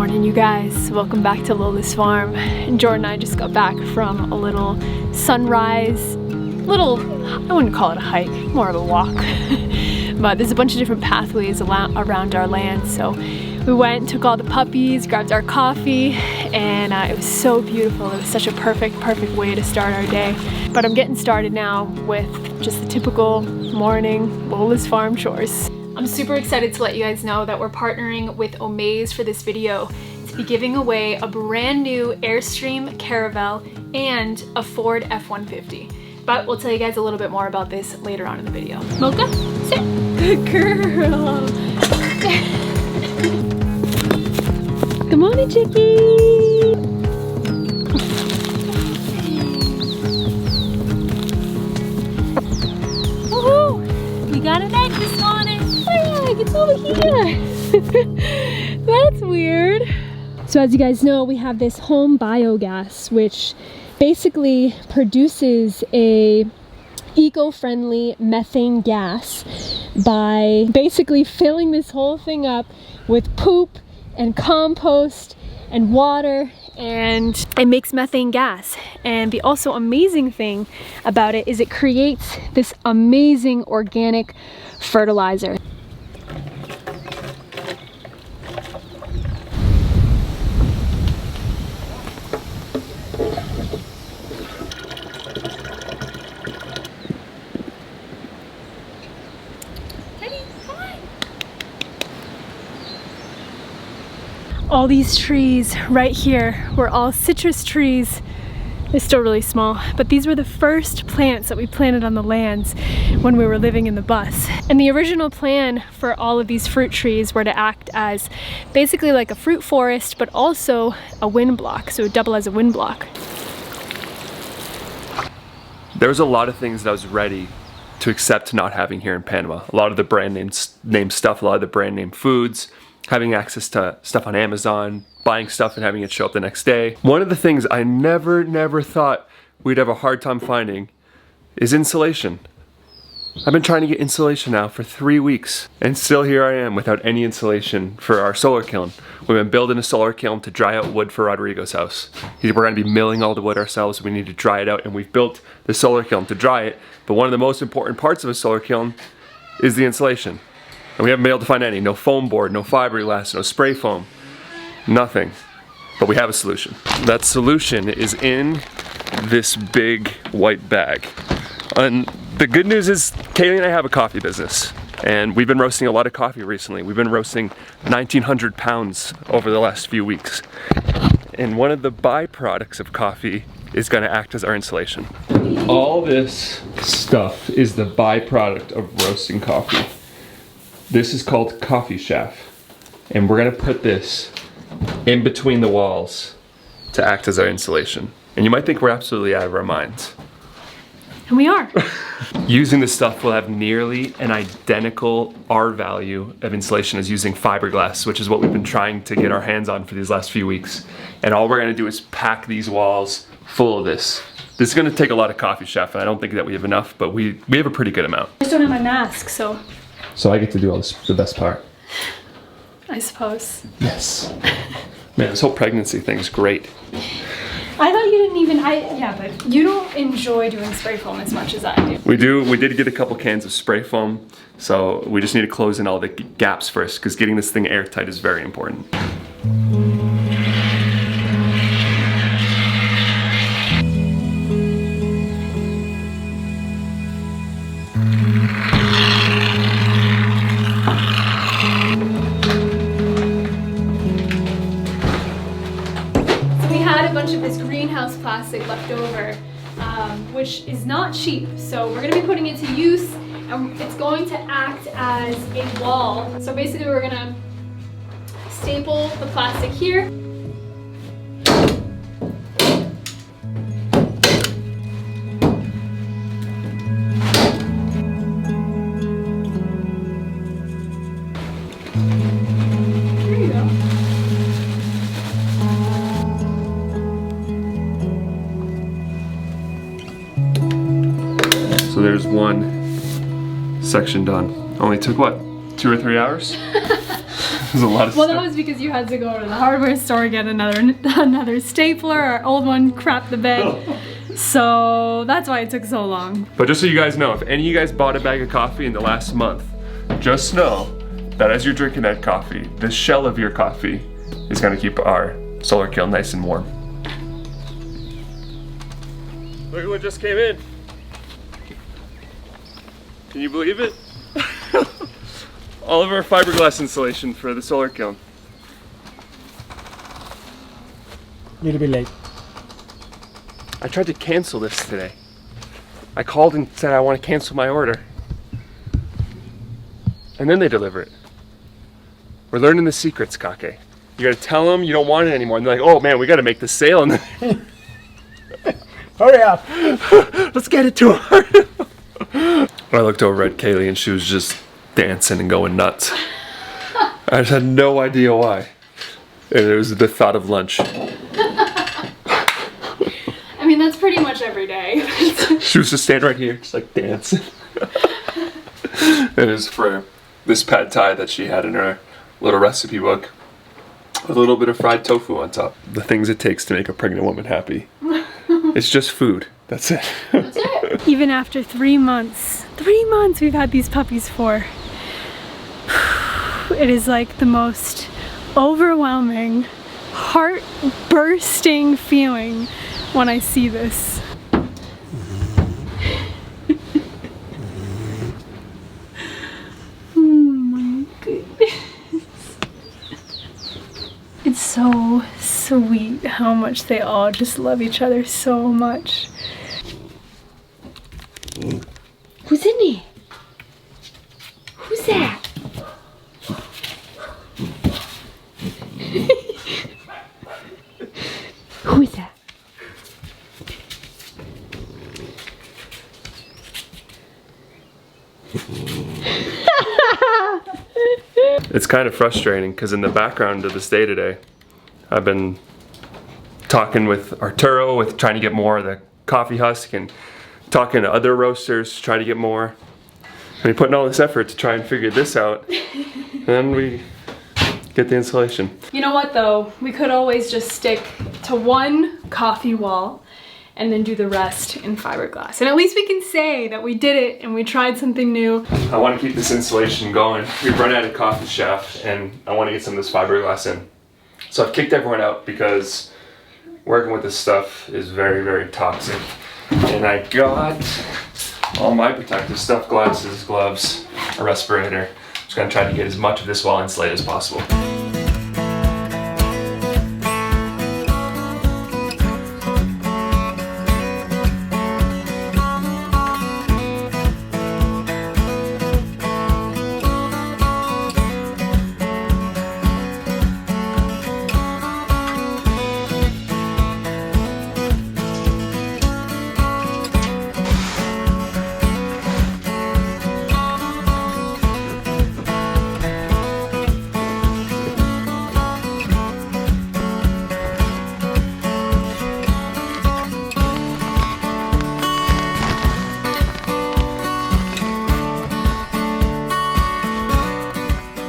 morning, you guys. Welcome back to Lola's farm. Jordan and I just got back from a little sunrise, I wouldn't call it a hike, more of a walk. But there's a bunch of different pathways around our land. So we went, took all the puppies, grabbed our coffee, and it was so beautiful. It was such a perfect way to start our day. But I'm getting started now with just the typical morning Lola's farm chores. I'm super excited to let you guys know that we're partnering with Omaze for this video to be giving away a brand new Airstream Caravel and a Ford F-150. But we'll tell you guys a little bit more about this later on in the video. Mocha, sit. Good girl. Good morning, chickie. Woohoo! We got an egg this morning. It's over here. That's weird. So as you guys know, we have this home biogas, which basically produces a eco-friendly methane gas by basically filling this whole thing up with poop and compost and water, and it makes methane gas. And the also amazing thing about it is it creates this amazing organic fertilizer. All these trees right here were all citrus trees. They're still really small, but these were the first plants that we planted on the lands when we were living in the bus. And the original plan for all of these fruit trees were to act as basically like a fruit forest, but also a wind block, so it would double as a wind block. There was a lot of things that I was ready to accept not having here in Panama. A lot of the brand name stuff, a lot of the brand name foods, having access to stuff on Amazon, buying stuff and having it show up the next day. One of the things I never thought we'd have a hard time finding is insulation. I've been trying to get insulation now for 3 weeks, and still here I am without any insulation for our solar kiln. We've been building a solar kiln to dry out wood for Rodrigo's house. We're gonna be milling all the wood ourselves. We need to dry it out, and we've built the solar kiln to dry it. But one of the most important parts of a solar kiln is the insulation. And we haven't been able to find any. No foam board, no fiberglass, no spray foam, nothing. But we have a solution. That solution is in this big white bag. And the good news is Kaylee and I have a coffee business, and we've been roasting a lot of coffee recently. We've been roasting 1,900 pounds over the last few weeks. And one of the byproducts of coffee is gonna act as our insulation. All this stuff is the byproduct of roasting coffee. This is called coffee chaff, and we're gonna put this in between the walls to act as our insulation. And you might think we're absolutely out of our minds. And we are. Using this stuff will have nearly an identical R value of insulation as using fiberglass, which is what we've been trying to get our hands on for these last few weeks. And all we're gonna do is pack these walls full of this. This is gonna take a lot of coffee chaff, and I don't think that we have enough, but we have a pretty good amount. I just don't have my mask, so I get to do all this, the best part. I suppose. Yes. Man, this whole pregnancy thing's great. I thought you didn't even, yeah, but you don't enjoy doing spray foam as much as I do. We did get a couple cans of spray foam, so we just need to close in all the gaps first, because getting this thing airtight is very important. Of this greenhouse plastic left over, which is not cheap, so we're going to be putting it to use, and it's going to act as a wall. So basically we're going to staple the plastic here, So there's one section done. Only took what, 2 or 3 hours? There's a lot of Well, stuff. that was because you had to go to the hardware store, get another stapler. Our old one crapped the bed. So that's why it took so long. But just so you guys know, if any of you guys bought a bag of coffee in the last month, just know that as you're drinking that coffee, the shell of your coffee is gonna keep our solar kiln nice and warm. Look at what just came in. Can you believe it? All of our fiberglass insulation for the solar kiln. Little bit late. I tried to cancel this today. I called and said I want to cancel my order. And then they deliver it. We're learning the secrets, Kake. You gotta tell them you don't want it anymore. And they're like, oh man, we gotta make the sale. And Hurry up! let's get it to her. I looked over at Kaylee and she was just dancing and going nuts. I just had no idea why. And it was the thought of lunch. I mean, that's pretty much every day. She was just standing right here, just like dancing. It is for this pad thai that she had in her little recipe book. With a little bit of fried tofu on top. The things it takes to make a pregnant woman happy. It's just food. That's it. That's it. Even after 3 months we've had these puppies for. It is like the most overwhelming, heart-bursting feeling when I see this. Oh my goodness. It's so sweet how much they all just love each other so much. Who's in there? Who's that? Who is that? It's kind of frustrating because in the background of this day today, I've been talking with Arturo with trying to get more of the coffee husk and talking to other roasters to try to get more. I mean, putting all this effort to try and figure this out, and then we get the insulation. You know what though? We could always just stick to one coffee wall and then do the rest in fiberglass. And at least we can say that we did it and we tried something new. I want to keep this insulation going. We've run out of coffee shaft and I want to get some of this fiberglass in. So I've kicked everyone out because working with this stuff is very, very toxic. And I got all my protective stuff, glasses, gloves, a respirator. Just gonna try to get as much of this wall insulated as possible.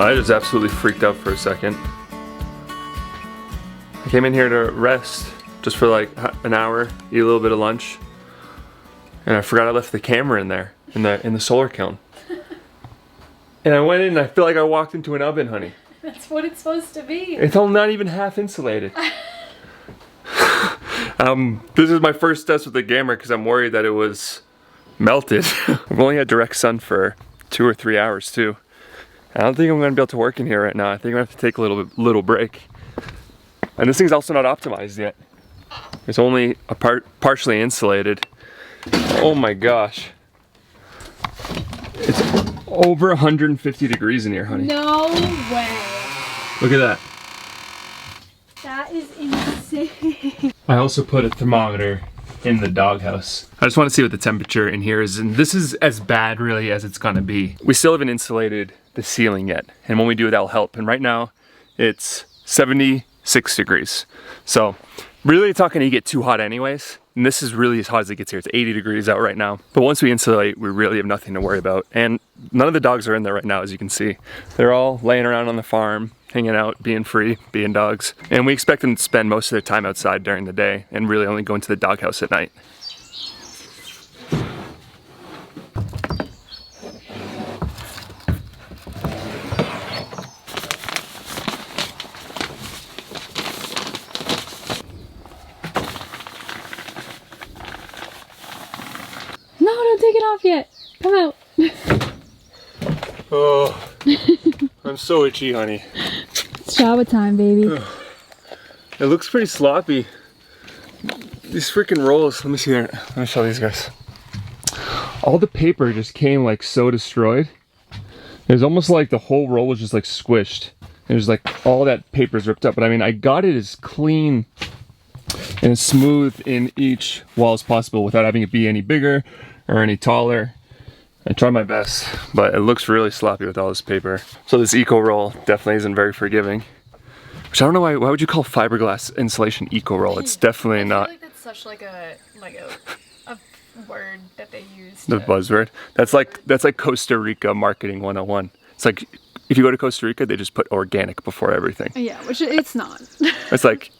I just absolutely freaked out for a second. I came in here to rest just for like an hour, eat a little bit of lunch, and I forgot I left the camera in there in the solar kiln. And I went in and I feel like I walked into an oven, honey. That's what it's supposed to be. It's all not even half insulated. This is my first test with the camera because I'm worried that it was melted. We've only had direct sun for 2 or 3 hours too. I don't think I'm going to be able to work in here right now. I think I'm going to have to take a little break. And this thing's also not optimized yet. It's only partially insulated. Oh my gosh. It's over 150 degrees in here, honey. No way. Look at that. That is insane. I also put a thermometer in the doghouse. I just want to see what the temperature in here is, and this is as bad really as it's gonna be. We still haven't insulated the ceiling yet, and when we do, that'll help. And right now, it's 76 degrees. So really it's not gonna get too hot anyways, and this is really as hot as it gets here. It's 80 degrees out right now. But once we insulate, we really have nothing to worry about. And none of the dogs are in there right now, as you can see. They're all laying around on the farm, hanging out, being free, being dogs. And we expect them to spend most of their time outside during the day and really only go into the doghouse at night. No, don't take it off yet. Come out. Oh, I'm so itchy, honey. It's shower time, baby. It looks pretty sloppy. These freaking rolls, let me see here. Let me show these guys. All the paper just came like so destroyed. It was almost like the whole roll was just like squished. It was like all that paper's ripped up. But I mean, I got it as clean and as smooth in each wall as possible without having it be any bigger or any taller. I tried my best, but it looks really sloppy with all this paper. So this eco roll definitely isn't very forgiving. Which I don't know why would you call fiberglass insulation eco roll? It's definitely not. I feel like that's such like a word that they use. The buzzword. That's like Costa Rica marketing 101. It's like if you go to Costa Rica, they just put organic before everything. Yeah, which it's not. It's like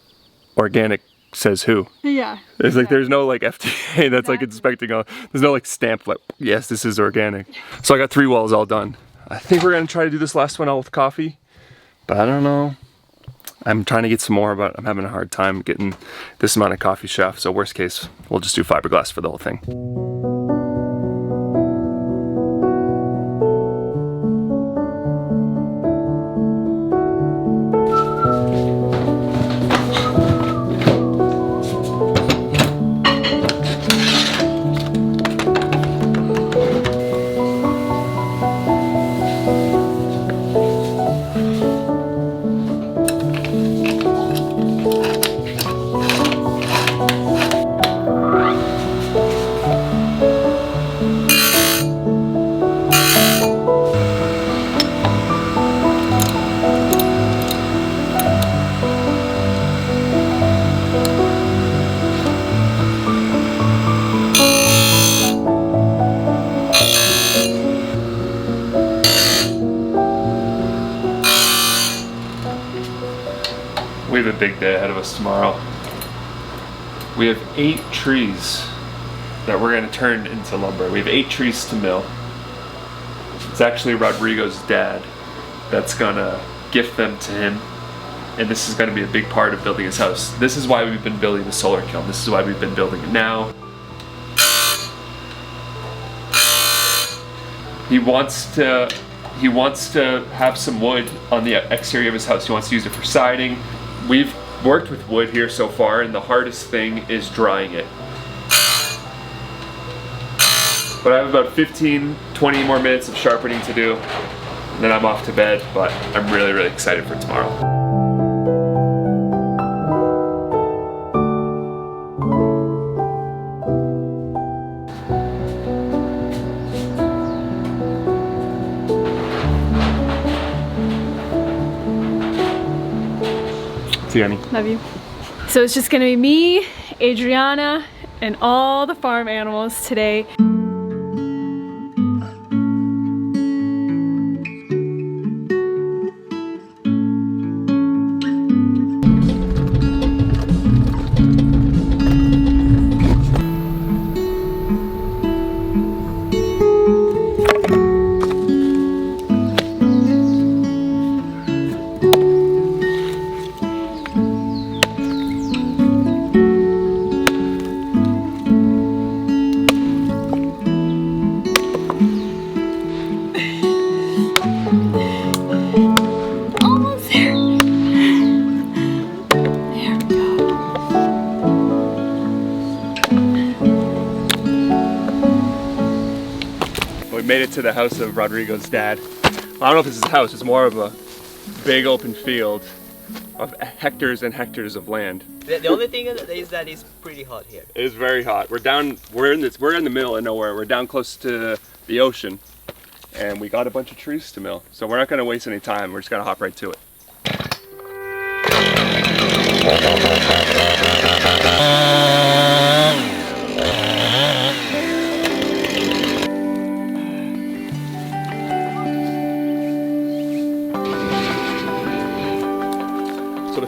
organic says who? Yeah. It's like there's no like FDA that's like inspecting there's no like stamp like yes, this is organic. So I got 3 walls all done. I think we're gonna try to do this last one all with coffee, but I don't know. I'm trying to get some more, but I'm having a hard time getting this amount of coffee shaft. So worst case, we'll just do fiberglass for the whole thing. We have a big day ahead of us tomorrow. We have 8 trees that we're gonna turn into lumber. We have 8 trees to mill. It's actually Rodrigo's dad that's gonna gift them to him. And this is gonna be a big part of building his house. This is why we've been building the solar kiln. This is why we've been building it now. He wants to have some wood on the exterior of his house. He wants to use it for siding. We've worked with wood here so far, and the hardest thing is drying it. But I have about 15-20 more minutes of sharpening to do, and then I'm off to bed, but I'm really, really excited for tomorrow. See you, honey. Love you. So it's just gonna be me, Adriana, and all the farm animals today. Made it to the house of Rodrigo's dad. I don't know if this is a house, it's more of a big open field of hectares and hectares of land. The only thing is that it's pretty hot here. It is very hot. We're in the middle of nowhere. We're down close to the ocean, and we got a bunch of trees to mill. So we're not gonna waste any time. We're just gonna hop right to it.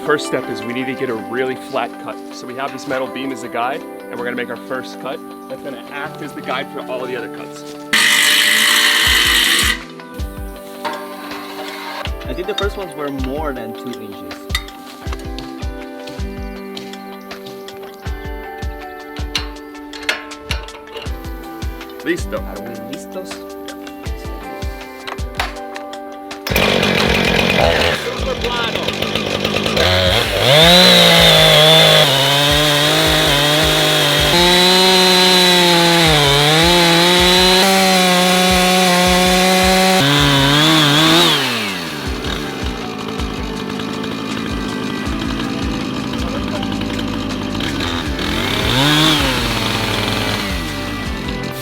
first step is we need to get a really flat cut. So we have this metal beam as a guide, and we're gonna make our first cut. That's gonna act as the guide for all the other cuts. I think the first ones were more than 2 inches. Listo. Are we listos? Super plano.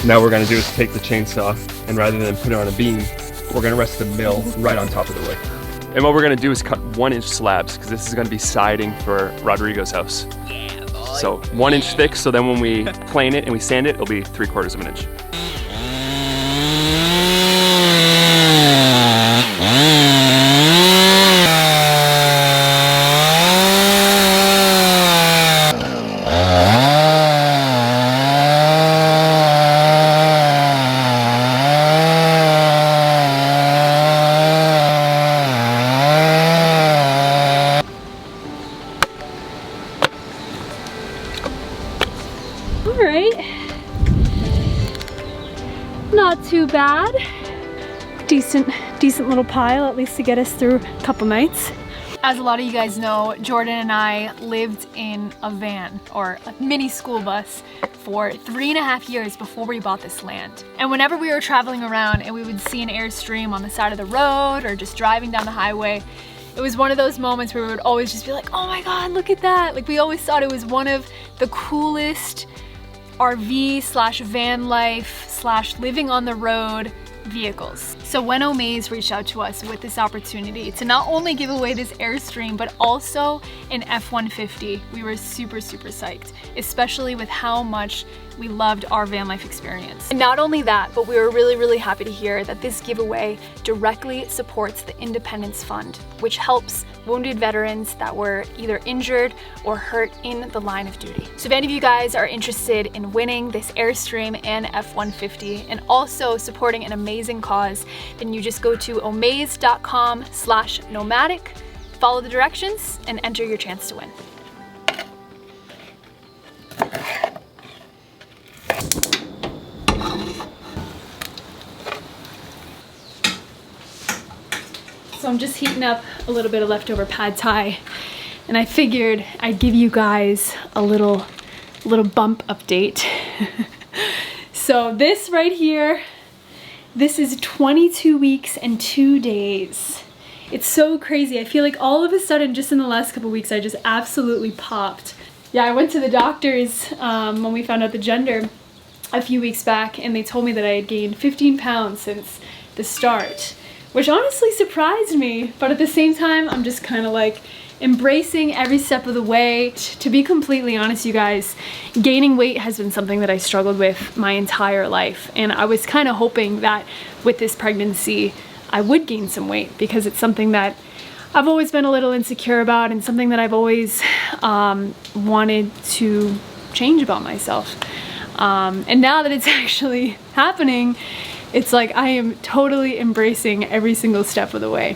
Now what we're gonna do is take the chainsaw, and rather than put it on a beam, we're gonna rest the mill right on top of the wood. And what we're gonna do is cut 1-inch slabs, because this is gonna be siding for Rodrigo's house. Yeah, boy. So 1 inch thick, so then when we plane it and we sand it, it'll be 3/4 of an inch. Not too bad. Decent little pile, at least to get us through a couple nights. As a lot of you guys know, Jordan and I lived in a van, or a mini school bus, for 3.5 years before we bought this land. And whenever we were traveling around and we would see an Airstream on the side of the road or just driving down the highway, it was one of those moments where we would always just be like, oh my God, look at that. Like, we always thought it was one of the coolest RV/van life/living on the road vehicles. So when Omaze reached out to us with this opportunity to not only give away this Airstream, but also an F-150, we were super psyched, especially with how much we loved our van life experience. And not only that, but we were really happy to hear that this giveaway directly supports the Independence Fund, which helps wounded veterans that were either injured or hurt in the line of duty. So if any of you guys are interested in winning this Airstream and F-150 and also supporting an amazing cause, then you just go to omaze.com/nomadic, follow the directions, and enter your chance to win. So I'm just heating up a little bit of leftover pad thai, and I figured I'd give you guys a little bump update. So this right here, this is 22 weeks and 2 days. It's so crazy. I feel like all of a sudden, just in the last couple weeks, I just absolutely popped. Yeah, I went to the doctors when we found out the gender a few weeks back, and they told me that I had gained 15 pounds since the start, which honestly surprised me. But at the same time, I'm just kind of like embracing every step of the way. To be completely honest, you guys, gaining weight has been something that I struggled with my entire life. And I was kind of hoping that with this pregnancy, I would gain some weight, because it's something that I've always been a little insecure about and something that I've always wanted to change about myself. And now that it's actually happening, it's like I am totally embracing every single step of the way.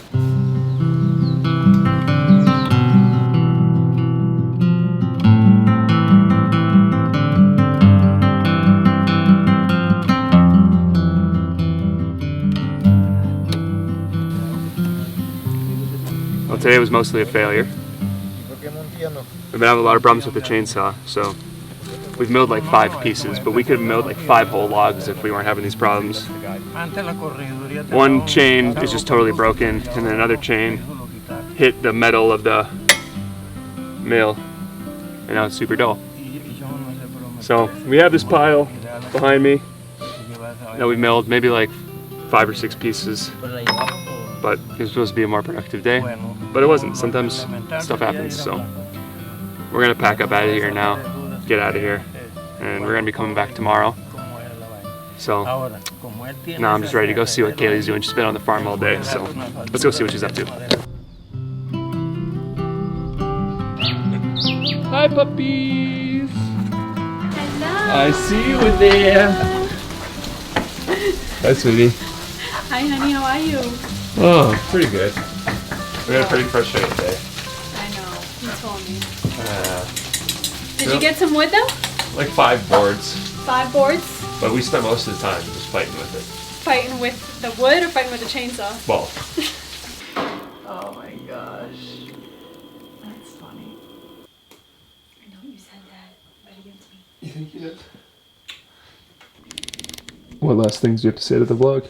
Well, today was mostly a failure. We've been having a lot of problems with the chainsaw, so we've milled like 5 pieces, but we could have milled like 5 whole logs if we weren't having these problems. One chain is just totally broken, and then another chain hit the metal of the mill, and now it's super dull. So we have this pile behind me that we milled, maybe like 5 or 6 pieces, but it was supposed to be a more productive day, but it wasn't. Sometimes stuff happens, so we're gonna pack up out of here now, get out of here, and we're gonna be coming back tomorrow. So now I'm just ready to go see what Kaylee's doing. She's been on the farm all day, so let's go see what she's up to. Hi, puppies. Hello. I see you in there. Hi, sweetie. Hi, honey. How are you? Oh, pretty good. We had a pretty frustrating day. I know. You told me. Did Yep. you get some wood though? Like 5 boards, 5 boards. but we spent most of the time just fighting with it. Fighting with the wood or fighting with the chainsaw? Well, Oh my gosh. That's funny. I know you said that, but against me. you think you did? What last things do you have to say to the vlog?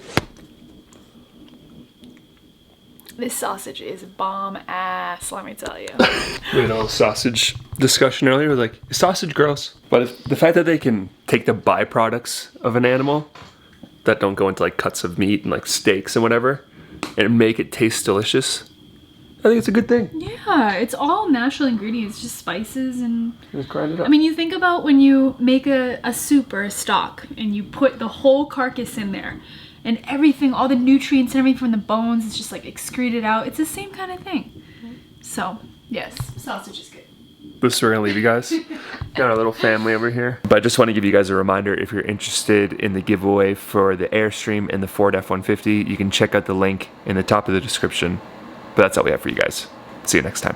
This sausage is bomb ass, let me tell you. We had a little sausage discussion earlier, like, is sausage gross? But if the fact that they can take the byproducts of an animal that don't go into like cuts of meat and like steaks and whatever and make it taste delicious, I think it's a good thing. Yeah, it's all natural ingredients, just spices and... Just grind it up. I mean, you think about when you make a soup or a stock and you put the whole carcass in there and everything, all the nutrients and everything from the bones is just like excreted out. It's the same kind of thing. So, yes, sausage is good. This is where we're gonna leave you guys. Got our little family over here. But I just want to give you guys a reminder, if you're interested in the giveaway for the Airstream and the Ford F-150, you can check out the link in the top of the description. But that's all we have for you guys. See you next time.